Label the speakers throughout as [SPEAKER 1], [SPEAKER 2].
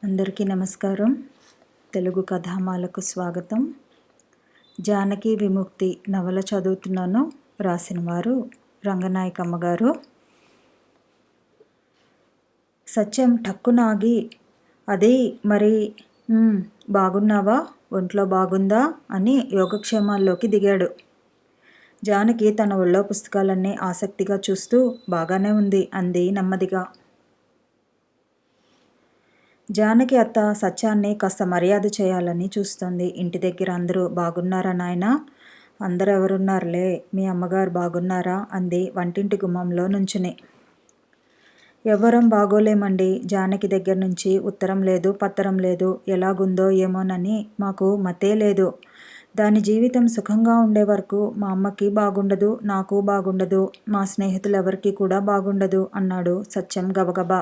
[SPEAKER 1] అందరికీ నమస్కారం. తెలుగు కథామాలకు స్వాగతం. జానకి విముక్తి నవల చదువుతున్నాను. రాసిన వారు రంగనాయకమ్మ గారు. సత్యం టక్కున ఆగి, అది మరి బాగున్నావా, ఒంట్లో బాగుందా అని యోగక్షేమాల్లోకి దిగాడు. జానకి తన ఒళ్ళో పుస్తకాలన్నీ ఆసక్తిగా చూస్తూ, బాగానే ఉంది అంది నెమ్మదిగా. జానకి అత్త సత్యాన్ని కాస్త మర్యాద చేయాలని చూస్తోంది. ఇంటి దగ్గర అందరూ బాగున్నారా నాయనా? అందరూ ఎవరున్నారులే, మీ అమ్మగారు బాగున్నారా అంది వంటింటి గుమ్మంలో నుంచుని. ఎవ్వరం బాగోలేమండి. జానకి దగ్గర నుంచి ఉత్తరం లేదు, పత్తరం లేదు. ఎలాగుందో ఏమోనని మాకు మతే లేదు. దాని జీవితం సుఖంగా ఉండే వరకు మా అమ్మకి బాగుండదు, నాకు బాగుండదు, మా స్నేహితులెవరికి కూడా బాగుండదు అన్నాడు సత్యం గబగబా.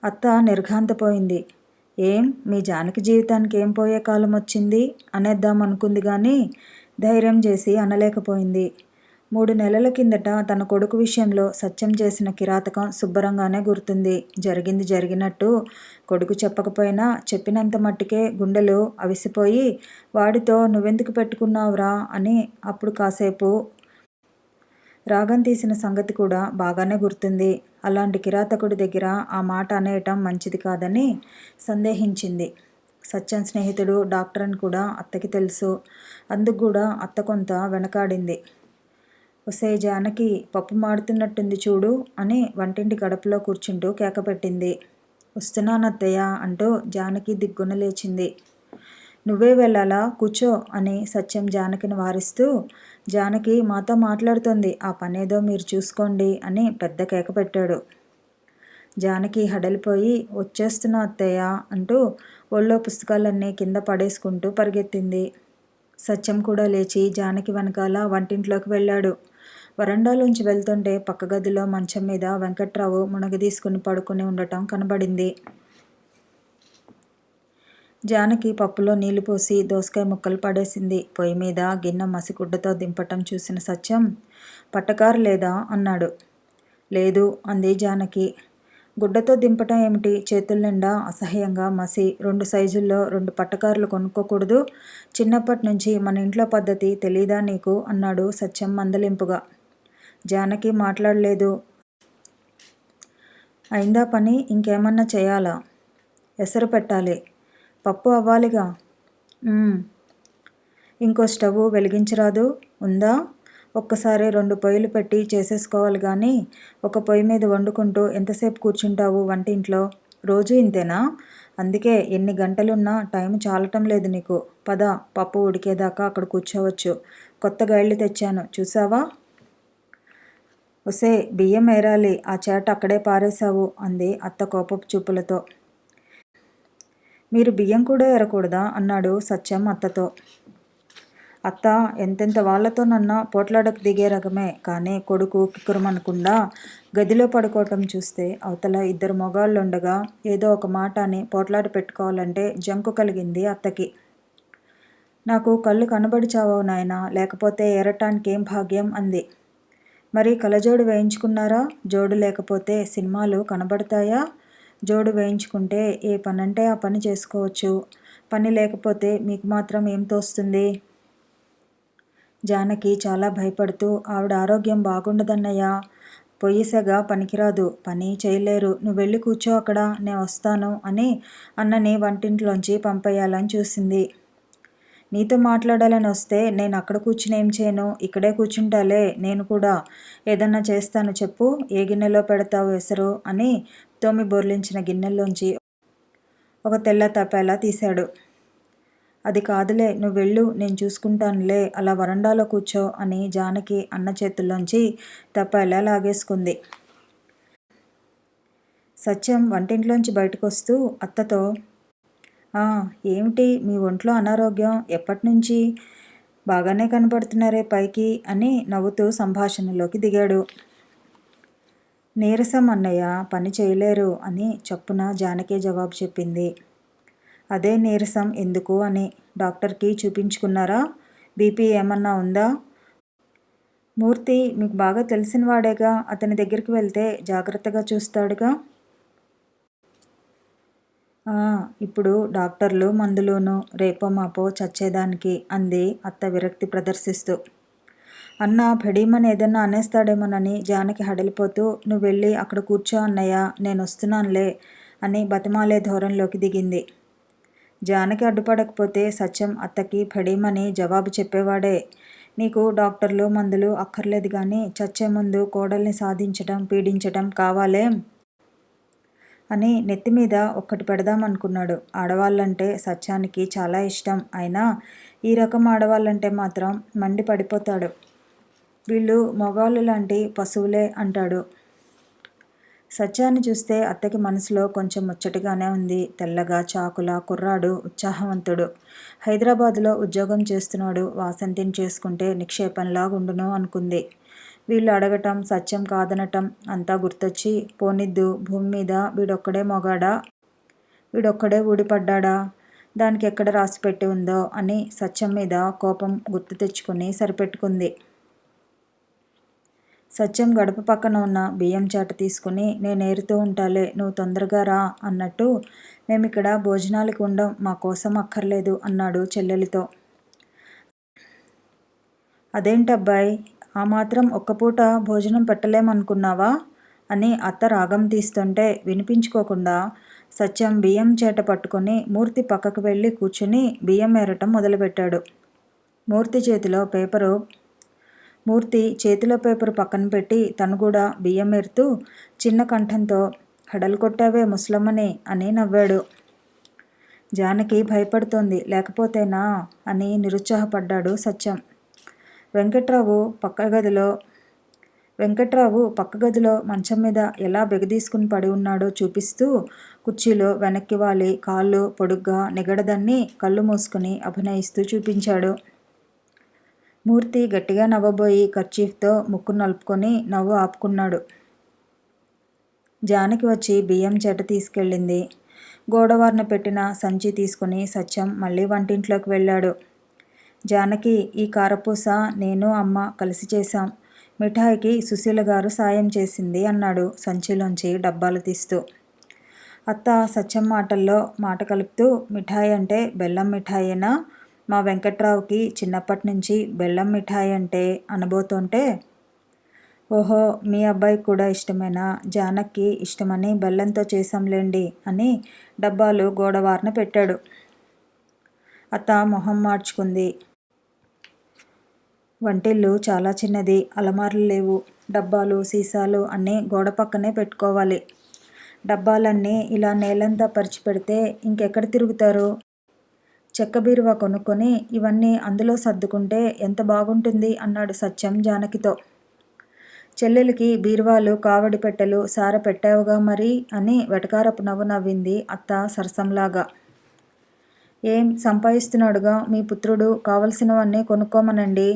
[SPEAKER 1] అత్త నిర్ఘాంతపోయింది. ఏం, మీ జానకి జీవితానికి ఏం పోయే కాలం వచ్చింది అనేద్దామనుకుంది కానీ ధైర్యం చేసి అనలేకపోయింది. 3 నెలల కిందట తన కొడుకు విషయంలో సత్యం చేసిన కిరాతకం శుభ్రంగానే గుర్తుంది. జరిగింది జరిగినట్టు కొడుకు చెప్పకపోయినా చెప్పినంత మట్టుకే గుండెలు అవిసిపోయి, వాడితో నువ్వెందుకు పెట్టుకున్నావురా అని అప్పుడు కాసేపు రాగం తీసిన సంగతి కూడా బాగానే గుర్తుంది. అలాంటి కిరాతకుడి దగ్గర ఆ మాట అనేయటం మంచిది కాదని సందేహించింది. సత్యం స్నేహితుడు డాక్టర్ అని కూడా అత్తకి తెలుసు. అందుకు కూడా అత్త కొంత వెనకాడింది. ఒసే జానకి, పప్పు మాడుతున్నట్టుంది చూడు అని వంటింటి గడపలో కూర్చుంటూ కేకపెట్టింది. వస్తున్నానత్తయ్య అంటూ జానకి దిగ్గున లేచింది. నువ్వే వెళ్ళాలా, కూర్చో అని సత్యం జానకిని వారిస్తూ, జానకి మాతో మాట్లాడుతోంది, ఆ పనేదో మీరు చూసుకోండి అని పెద్ద కేక పెట్టాడు. జానకి హడలిపోయి, వచ్చేస్తున్నా అత్తయ్య అంటూ ఒళ్ళో పుస్తకాలన్నీ కింద పడేసుకుంటూ పరిగెత్తింది. సత్యం కూడా లేచి జానకి వెనకాల వంటింట్లోకి వెళ్ళాడు. వరండాలోంచి వెళ్తుంటే పక్క గదిలో మంచం మీద వెంకట్రావు మునగదీసుకుని పడుకుని ఉండటం కనబడింది. జానకి పప్పులో నీళ్లు పోసి దోసకాయ ముక్కలు పడేసింది. పొయ్యి మీద గిన్నె మసిగుడ్డతో దింపటం చూసిన సత్యం, పట్టకారు లేదా అన్నాడు. లేదు అంది జానకి. గుడ్డతో దింపటం ఏమిటి? చేతుల నిండా అసహ్యంగా మసి. 2 సైజుల్లో 2 పట్టకారులు కొనుక్కోకూడదు? చిన్నప్పటి నుంచి మన ఇంట్లో పద్ధతి తెలీదా నీకు అన్నాడు సత్యం మందలింపుగా. జానకి మాట్లాడలేదు. అయిందా పని? ఇంకేమన్నా చేయాలా? ఎసరు పెట్టాలి. పప్పు అవ్వాలిగా. ఇంకో స్టవ్ వెలిగించరాదు? ఉందా? ఒక్కసారి 2 పొయ్యిలు పెట్టి చేసేసుకోవాలి కానీ ఒక పొయ్యి మీద వండుకుంటూ ఎంతసేపు కూర్చుంటావు వంటింట్లో? రోజు ఇంతేనా? అందుకే ఎన్ని గంటలున్నా టైం చాలటం లేదు నీకు. పద, పప్పు ఉడికేదాకా అక్కడ కూర్చోవచ్చు. కొత్త గైళ్ళు తెచ్చాను, చూసావా? ఒసే, బియ్యం ఏరాలి, ఆ చేట అక్కడే పారేశావు అంది అత్త కోపపు చూపులతో. మీరు బియ్యం కూడా ఏరకూడదా అన్నాడు సత్యం అత్తతో. అత్త ఎంతెంత వాళ్లతోనన్నా పోట్లాడకు దిగే రకమే, కానీ కొడుకు కిక్కురుమనకుండా గదిలో పడుకోవటం చూస్తే అవతల 2 మొగాళ్ళుండగా ఏదో ఒక మాట అని పోట్లాట పెట్టుకోవాలంటే జంకు కలిగింది అత్తకి. నాకు కళ్ళు కనబడి చావవు నాయనా, లేకపోతే ఏరటానికేం భాగ్యం అంది. మరి కళ్ళజోడు వేయించుకున్నారా? జోడు లేకపోతే సినిమాలు కనబడతాయా? జోడు వేయించుకుంటే ఏ పనంటే ఆ పని చేసుకోవచ్చు. పని లేకపోతే మీకు మాత్రం ఏం తోస్తుంది? జానకి చాలా భయపడుతూ, ఆవిడ ఆరోగ్యం బాగుండదన్నయ్యా, పొయ్యిసెగ పనికిరాదు, పని చేయలేరు, నువ్వు వెళ్ళి కూర్చో అక్కడ, నేను వస్తాను అని అన్నని వంటింట్లోంచి పంపేయాలని చూసింది. నీతో మాట్లాడాలని వస్తే నేను అక్కడ కూర్చుని ఏం చేయను? ఇక్కడే కూర్చుంటాలే, నేను కూడా ఏదన్నా చేస్తాను చెప్పు. ఏ గిన్నెలో పెడతావు ఎసరు అని తోమి బొర్లించిన గిన్నెల్లోంచి ఒక తెల్ల తపేలా తీశాడు. అది కాదులే, నువ్వు వెళ్ళు, నేను చూసుకుంటానులే, అలా వరండాలో కూర్చో అని జానకి అన్న చేతుల్లోంచి తపేలా లాగేసుకుంది. సత్యం వంటింట్లోంచి బయటకొస్తూ అత్తతో, ఏమిటి మీ ఒంట్లో అనారోగ్యం? ఎప్పటినుంచి? బాగానే కనపడుతున్నారే పైకి అని నవ్వుతూ సంభాషణలోకి దిగాడు. నీరసం అన్నయ్య, పని చేయలేరు అని చప్పున జానకి జవాబు చెప్పింది. అదే నీరసం ఎందుకు అని. డాక్టర్కి చూపించుకున్నారా? బీపీ ఏమన్నా ఉందా? మూర్తి మీకు బాగా తెలిసిన వాడేగా, అతని దగ్గరికి వెళ్తే జాగ్రత్తగా చూస్తాడుగా. ఆ! ఇప్పుడు డాక్టర్లు మందులును రేపో మాపో చచ్చేదానికి అంది అత్త విరక్తి ప్రదర్శిస్తూ. అన్న ఫెడీమని ఏదన్నా అనేస్తాడేమోనని జానకి హడలిపోతూ నువ్వెళ్ళి అక్కడ కూర్చో అన్నయ్య నేనొస్తున్నానులే అని బతిమాలే ధోరణిలోకి దిగింది. జానకి అడ్డుపడకపోతే సత్యం అత్తకి ఫెడీమని జవాబు చెప్పేవాడే. నీకు డాక్టర్లు మందులు అక్కర్లేదు గాని చచ్చే ముందు కోడల్ని సాధించటం పీడించటం కావాలేం అని నెత్తిమీద ఒక్కటి పెడదామనుకున్నాడు. ఆడవాళ్ళంటే సత్యానికి చాలా ఇష్టం. అయినా ఈ రకం ఆడవాళ్ళంటే మాత్రం మండి పడిపోతాడు. వీళ్ళు మొగాళ్ళు లాంటి పశువులే అంటాడు. సత్యాన్ని చూస్తే అత్తకి మనసులో కొంచెం ముచ్చటగానే ఉంది. తెల్లగా చాకులా కుర్రాడు, ఉత్సాహవంతుడు. హైదరాబాదులో ఉద్యోగం చేస్తున్నాడు. వాసంతిని చేసుకుంటే నిక్షేపంలాగుండును అనుకుంది. వీళ్ళు అడగటం, సత్యం కాదనటం అంతా గుర్తొచ్చి పోనిద్దు భూమి మీద వీడొక్కడే మొగాడా, వీడొక్కడే ఊడిపడ్డాడా, దానికి ఎక్కడ రాసిపెట్టి ఉందో అని సత్యం మీద కోపం గుర్తు తెచ్చుకుని సరిపెట్టుకుంది. సత్యం గడప పక్కన ఉన్న బియ్యం చాట తీసుకుని నేనేరుతూ ఉంటాలే నువ్వు తొందరగా రా అన్నట్టు మేమిక్కడ భోజనాలకి ఉండం మా కోసం అక్కర్లేదు అన్నాడు చెల్లెలితో. అదేంటబ్బాయ్ ఆ మాత్రం ఒక్కపూట భోజనం పెట్టలేమనుకున్నావా అని అత్త రాగం తీస్తుంటే వినిపించుకోకుండా సత్యం బియ్యం చేట పట్టుకొని మూర్తి పక్కకు వెళ్ళి కూర్చుని బియ్యం ఏరటం మొదలుపెట్టాడు. మూర్తి చేతిలో పేపరు పక్కన పెట్టి తను కూడా బియ్యం ఏరుతూ చిన్న కంఠంతో హడలు కొట్టావే ముసలమ్మని అని నవ్వాడు. జానకి భయపడుతోంది. లేకపోతేనా అని నిరుత్సాహపడ్డాడు సత్యం. వెంకట్రావు పక్క గదిలో మంచం మీద ఎలా బెగదీసుకుని పడి ఉన్నాడో చూపిస్తూ కుర్చీలో వెనక్కి వాలి కాళ్ళు పొడుగ్గా నిగడదన్ని కళ్ళు మూసుకుని అభినయిస్తూ చూపించాడు. మూర్తి గట్టిగా నవ్వబోయి కర్చీఫ్తో ముక్కు నలుపుకొని నవ్వు ఆపుకున్నాడు. జానకి వచ్చి బియ్యం చేట తీసుకెళ్ళింది. గోడవారన పెట్టిన సంచి తీసుకుని సత్యం మళ్ళీ వంటింట్లోకి వెళ్ళాడు. జానకి ఈ కారపూస నేను అమ్మ కలిసి చేశాం. మిఠాయికి సుశీల గారు సాయం చేసింది అన్నాడు సంచిలోంచి డబ్బాలు తీస్తూ. అత్త సత్యం మాటల్లో మాట కలుపుతూ మిఠాయి అంటే బెల్లం మిఠాయేనా, మా వెంకట్రావుకి చిన్నప్పటి నుంచి బెల్లం మిఠాయి అంటే అనబోతుంటే ఓహో మీ అబ్బాయికి కూడా ఇష్టమేనా, జానకి ఇష్టమని బెల్లంతో చేశాంలేండి అని డబ్బాలు గోడవారన పెట్టాడు. అత్త మొహం మార్చుకుంది. వంటిల్లు చాలా చిన్నది. అలమార్లు లేవు. డబ్బాలు సీసాలు అన్నీ గోడ పక్కనే పెట్టుకోవాలి. డబ్బాలన్నీ ఇలా నేలంతా పరిచిపెడితే ఇంకెక్కడ తిరుగుతారు. చెక్క బీరువా కొనుక్కొని ఇవన్నీ అందులో సర్దుకుంటే ఎంత బాగుంటుంది అన్నాడు సత్యం జానకితో. చెల్లెలికి బీరువాలు కావడి పెట్టెలు సార పెట్టావుగా మరి అని వెటకారపు నవ్వు నవ్వింది అత్త సరసంలాగా. ఏం సంపాదిస్తున్నాడుగా మీ పుత్రుడు, కావలసినవన్నీ కొనుక్కోమనండి,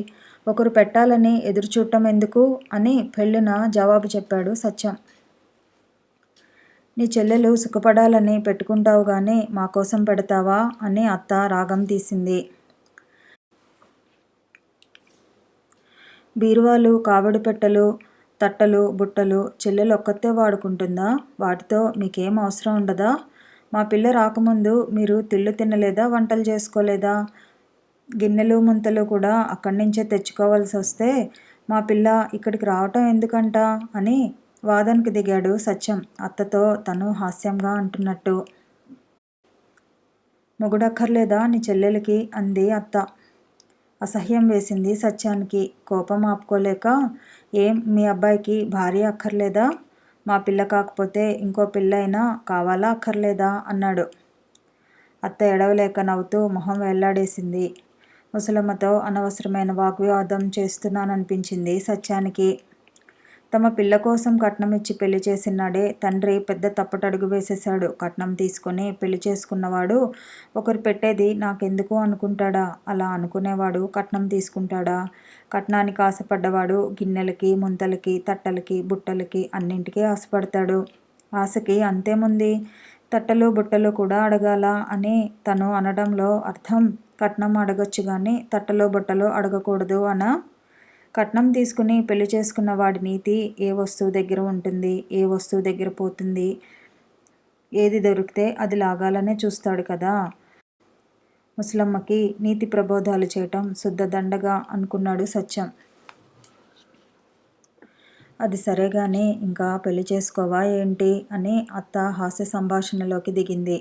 [SPEAKER 1] ఒకరు పెట్టాలని ఎదురుచూడటం ఎందుకు అని పెళ్ళున జవాబు చెప్పాడు సత్యం. నీ చెల్లెలు సుఖపడాలని పెట్టుకుంటావు గాని మా కోసం పెడతావా అని అత్త రాగం తీసింది. బీరువాలు కావడి పెట్టెలు తట్టలు బుట్టలు చెల్లెలు ఒక్కతే వాడుకుంటుందా, వాటితో మీకేం అవసరం ఉండదా, మా పిల్ల రాకముందు మీరు తిళ్ళు తినలేదా, వంటలు చేసుకోలేదా, గిన్నెలు ముంతలు కూడా అక్కడి నుంచే తెచ్చుకోవాల్సి వస్తే మా పిల్ల ఇక్కడికి రావటం ఎందుకంట అని వాదనకు దిగాడు సత్యం అత్తతో తను హాస్యంగా అంటున్నట్టు. మొగుడక్కర్లేదా నీ చెల్లెలికి అంది అత్త. అసహ్యం వేసింది సత్యానికి. కోపం ఆపుకోలేక ఏం మీ అబ్బాయికి భార్య అక్కర్లేదా, మా పిల్ల కాకపోతే ఇంకో పిల్ల అయినా కావాలా అక్కర్లేదా అన్నాడు. అత్త ఎడవలేక నవ్వుతూ మొహం వేళ్లాడేసింది. ముసలమ్మతో అనవసరమైన వాగ్వివాదం చేస్తున్నాననిపించింది సత్యానికి. తమ పిల్ల కోసం కట్నం ఇచ్చి పెళ్లి చేసినాడే తండ్రి పెద్ద తప్పటడుగు వేసేశాడు. కట్నం తీసుకొని పెళ్లి చేసుకున్నవాడు ఒకరు పెట్టేది నాకెందుకు అనుకుంటాడా, అలా అనుకునేవాడు కట్నం తీసుకుంటాడా. కట్నానికి ఆశపడ్డవాడు గిన్నెలకి ముంతలకి తట్టలకి బుట్టలకి అన్నింటికీ ఆశపడతాడు. ఆశకి అంతేముంది, తట్టలు బుట్టలు కూడా అడగాల అని తను అనడంలో అర్థం కట్నం అడగొచ్చు గాని తట్టలో బుట్టలో అడగకూడదు అనా. కట్నం తీసుకుని పెళ్లి చేసుకున్న వాడి నీతి ఏ వస్తువు దగ్గర ఉంటుంది, ఏ వస్తువు దగ్గర పోతుంది, ఏది దొరికితే అది లాగాలనే చూస్తాడు కదా. ముసలమ్మకి నీతి ప్రబోధాలు చేయటం శుద్ధ దండగా అనుకున్నాడు సత్యం. అది సరే గాని ఇంకా పెళ్లి చేసుకోవా ఏంటి అని అత్త హాస్య సంభాషణలోకి దిగింది.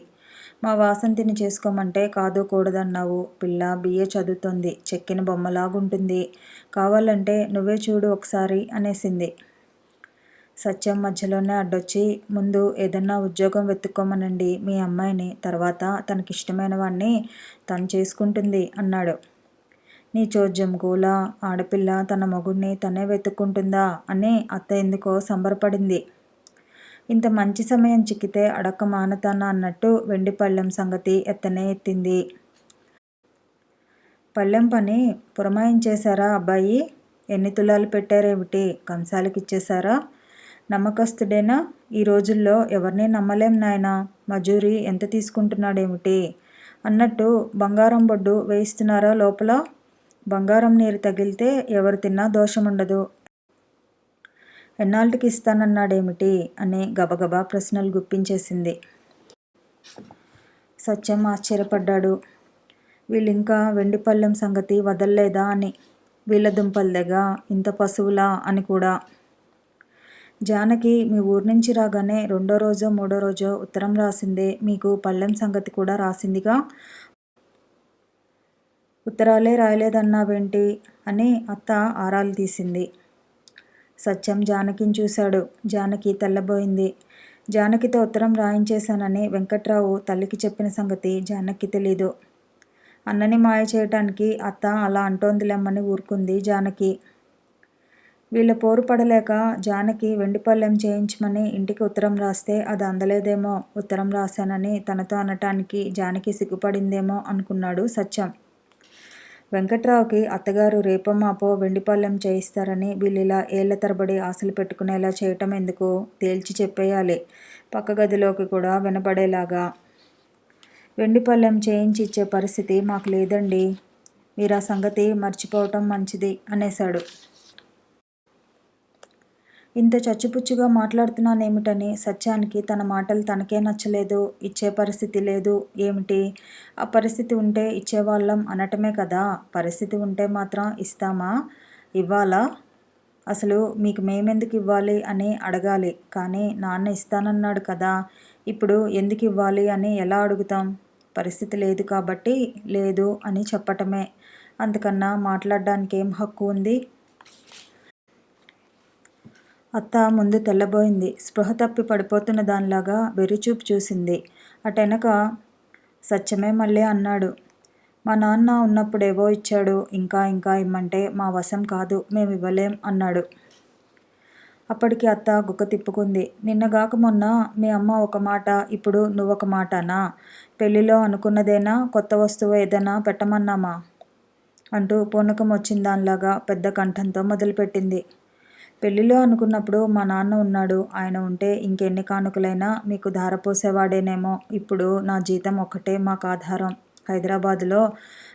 [SPEAKER 1] మా వాసంతిని చేసుకోమంటే కాదు కూడదన్నావు. పిల్ల బిఏ చదువుతోంది, చెక్కిన బొమ్మలాగుంటుంది, కావాలంటే నువ్వే చూడు ఒకసారి అనేసింది. సత్యం మధ్యలోనే అడ్డొచ్చి, ముందు ఏదన్నా ఉద్యోగం వెతుక్కోమనండి మీ అమ్మాయిని, తర్వాత తనకిష్టమైన వాణ్ణి తను చేసుకుంటుంది అన్నాడు. నీ చోద్యం గూల, ఆడపిల్ల తన మొగుడిని తనే వెతుక్కుంటుందా అని అత్త ఎందుకో సంబరపడింది. ఇంత మంచి సమయం చిక్కితే అడక్క మానతానా అన్నట్టు వెండి పళ్ళెం సంగతి ఎత్తనే ఎత్తింది. పళ్ళెం పని పురమాయించేశారా అబ్బాయి? ఎన్ని తులాలు పెట్టారేమిటి? కంసాలకిచ్చేశారా? నమ్మకస్తుడేనా? ఈ రోజుల్లో ఎవరినీ నమ్మలేం నాయనా. మజూరీ ఎంత తీసుకుంటున్నాడేమిటి? అన్నట్టు బంగారం బొడ్డు వేయిస్తున్నారా లోపల? బంగారం నీరు తగిలితే ఎవరు తిన్నా దోషముండదు. ఎన్నాళ్ళకి ఇస్తానన్నాడేమిటి అని గబగబా ప్రశ్నలు గుప్పించేసింది. సత్యం ఆశ్చర్యపడ్డాడు. వీళ్ళింకా వెండి పళ్ళెం సంగతి వదల్లేదా అని. వీళ్ళ దుంపల్దెగా, ఇంత పశువులా అని కూడా. జానకి మీ ఊరు నుంచి రాగానే 2వ రోజో 3వ రోజో ఉత్తరం రాసిందే. మీకు పళ్ళెం సంగతి కూడా రాసిందిగా. ఉత్తరాలే రాయలేదన్నావేంటి అని అత్త ఆరాలు తీసింది. సత్యం జానకిని చూశాడు. జానకి తెల్లబోయింది. జానకితో ఉత్తరం రాయించేశానని వెంకట్రావు తల్లికి చెప్పిన సంగతి జానకి తెలీదు. అన్నని మాయ చేయటానికి అత్త అలా అంటోందిలెమ్మని ఊరుకుంది జానకి. వీళ్ళ పోరు పడలేక జానకి వెండిపళ్ళెం చేయించమని ఇంటికి ఉత్తరం రాస్తే అది అందలేదేమో, ఉత్తరం రాశానని తనతో అనటానికి జానకి సిగ్గుపడిందేమో అనుకున్నాడు సత్యం. వెంకట్రావుకి అత్తగారు రేపో మాపో వెండిపళ్ళెం చేయిస్తారని వీళ్ళిలా ఏళ్ల తరబడి ఆశలు పెట్టుకునేలా చేయటం ఎందుకు? తేల్చి చెప్పేయాలి, పక్క గదిలోకి కూడా వినపడేలాగా. వెండిపళ్ళెం చేయించి ఇచ్చే పరిస్థితి మాకు లేదండి, మీరు ఆ సంగతి మర్చిపోవటం మంచిది అనేశాడు. ఇంత చచ్చుపుచ్చుగా మాట్లాడుతున్నానేమిటని సత్యానికి తన మాటలు తనకే నచ్చలేదు. ఇచ్చే పరిస్థితి లేదు ఏమిటి? ఆ పరిస్థితి ఉంటే ఇచ్చేవాళ్ళం అనటమే కదా. పరిస్థితి ఉంటే మాత్రం ఇస్తామా? ఇవ్వాలా? అసలు మీకు మేమెందుకు ఇవ్వాలి అని అడగాలి. కానీ నాన్న ఇస్తానన్నాడు కదా, ఇప్పుడు ఎందుకు ఇవ్వాలి అని ఎలా అడుగుతాం? పరిస్థితి లేదు కాబట్టి లేదు అని చెప్పటమే. అంతకన్నా మాట్లాడడానికి ఏం హక్కు ఉంది? అత్త ముందు తెల్లబోయింది. స్పృహ తప్పి పడిపోతున్న దానిలాగా వెర్రిచూపు చూసింది. అటెనక సత్యమే మళ్ళీ అన్నాడు. మా నాన్న ఉన్నప్పుడేవో ఇచ్చాడు, ఇంకా ఇంకా ఇమ్మంటే మా వశం కాదు, మేమివ్వలేం అన్నాడు. అప్పటికి అత్త గుక్క తిప్పుకుంది. నిన్నగాక మొన్న మీ అమ్మ ఒక మాట, ఇప్పుడు నువ్వొక మాటనా? పెళ్లిలో అనుకున్నదేనా? కొత్త వస్తువు ఏదైనా పెట్టమన్నామా? అంటూ పూనకం వచ్చిందానిలాగా పెద్ద కంఠంతో మొదలుపెట్టింది. పెళ్లిలో అనుకున్నప్పుడు మా నాన్న ఉన్నాడు. ఆయన ఉంటే ఇంకెన్ని కానుకలైనా మీకు ధారపోసేవాడేనేమో. ఇప్పుడు నా జీతం ఒక్కటే మాకు ఆధారం. హైదరాబాదులో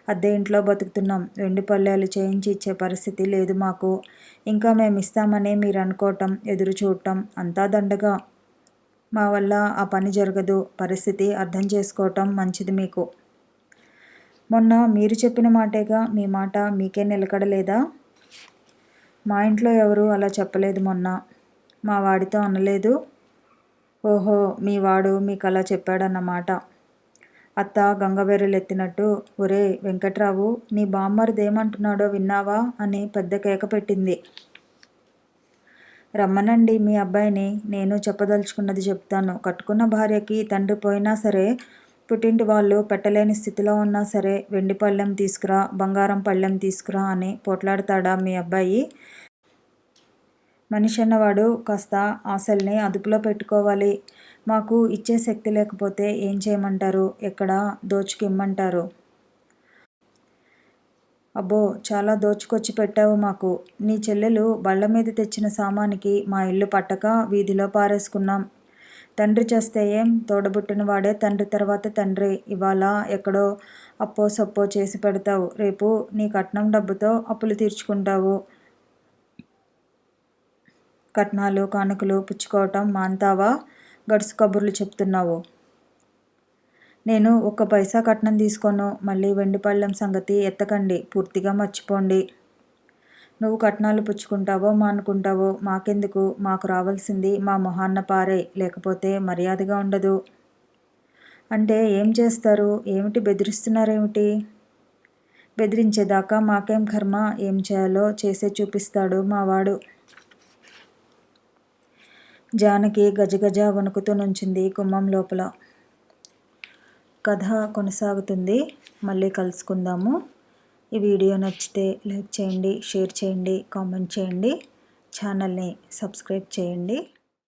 [SPEAKER 1] అద్దె ఇంట్లో బతుకుతున్నాం. వెండి పళ్ళేలు చేయించి ఇచ్చే పరిస్థితి లేదు మాకు. ఇంకా మేమిస్తామని మీరు అనుకోవటం, ఎదురు చూడటం అంతా దండగా. మా వల్ల ఆ పని జరగదు. పరిస్థితి అర్థం చేసుకోవటం మంచిది మీకు. మొన్న మీరు చెప్పిన మాటేగా, మీ మాట మీకే నిలకడలేదా? మా ఇంట్లో ఎవరు అలా చెప్పలేదు మొన్న. మా వాడితో అనలేదు. ఓహో, మీ వాడు మీకు అలా చెప్పాడన్నమాట. అత్త గంగబెర్రెలెత్తినట్టు, ఒరే వెంకట్రావు, నీ బామ్మరిదేమంటున్నాడో విన్నావా అని పెద్ద కేక పెట్టింది. రమ్మనండి మీ అబ్బాయిని, నేను చెప్పదలుచుకున్నది చెప్తాను. కట్టుకున్న భార్యకి తండ్రి పోయినా సరే, పుట్టింటి వాళ్ళు పెట్టలేని స్థితిలో ఉన్నా సరే వెండి పళ్ళెం తీసుకురా, బంగారం పళ్ళెం తీసుకురా అని పోట్లాడతాడా మీ అబ్బాయి? మనిషి అన్నవాడు కాస్త ఆశల్ని అదుపులో పెట్టుకోవాలి. మాకు ఇచ్చే శక్తి లేకపోతే ఏం చేయమంటారు? ఎక్కడ దోచుకిమ్మంటారు? అబ్బో, చాలా దోచుకొచ్చి పెట్టావు మాకు. నీ చెల్లెలు బళ్ళ మీద తెచ్చిన సామానికి మా ఇల్లు పట్టక వీధిలో పారేసుకున్నాం. తండ్రి చేస్తే ఏం? తోడబుట్టిన వాడే తండ్రి తర్వాత తండ్రి. ఇవాళ ఎక్కడో అప్పో సప్పో చేసి పెడతావు, రేపు నీ కట్నం డబ్బుతో అప్పులు తీర్చుకుంటావు. కట్నాలు కానుకలు పుచ్చుకోవటం మాన్తావా? గడుసు కబుర్లు చెప్తున్నావు? నేను ఒక్క పైసా కట్నం తీసుకోను. మళ్ళీ వెండి పళ్ళెం సంగతి ఎత్తకండి, పూర్తిగా మర్చిపోండి. నువ్వు కట్నాలు పుచ్చుకుంటావో మానుకుంటావో మాకెందుకు? మాకు రావాల్సింది మా మొహాన్న పారే, లేకపోతే మర్యాదగా ఉండదు. అంటే ఏం చేస్తారు? ఏమిటి బెదిరిస్తున్నారేమిటి? బెదిరించేదాకా మాకేం కర్మ? ఏం చేయాలో చేసే చూపిస్తాడు మావాడు. జానకి గజగజ వణుకుతూ నుంచింది గుమ్మం లోపల. కథ కొనసాగుతుంది. మళ్ళీ కలుసుకుందాము. ఈ వీడియో నచ్చితే లైక్ చేయండి, షేర్ చేయండి, కామెంట్ చేయండి, ఛానల్ని సబ్స్క్రైబ్ చేయండి.